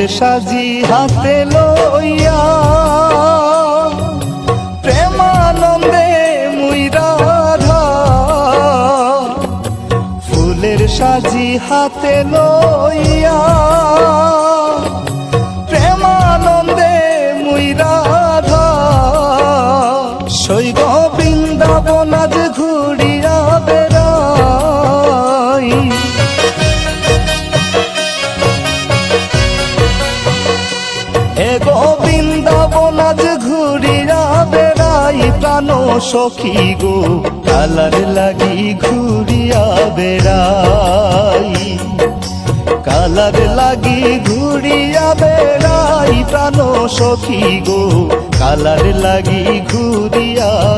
ফুলের সাজি হাতে লইয়া প্রেমানন্দে মুই রাধা, ফুলের সাজি হাতে লইয়া প্রেমানন্দে মুই রাধা, সৈগ বৃন্দাবন আজ ঘুরিয়া বেড়াই। এগো বৃন্দাবন আজ ঘুরিয়া বেড়াই, প্রাণ সখী গো কালার লাগি ঘুরিয়া বেড়াই, কালার লাগি ঘুরিয়া বেড়াই, প্রাণ সখী গো কালার লাগি ঘুরিয়া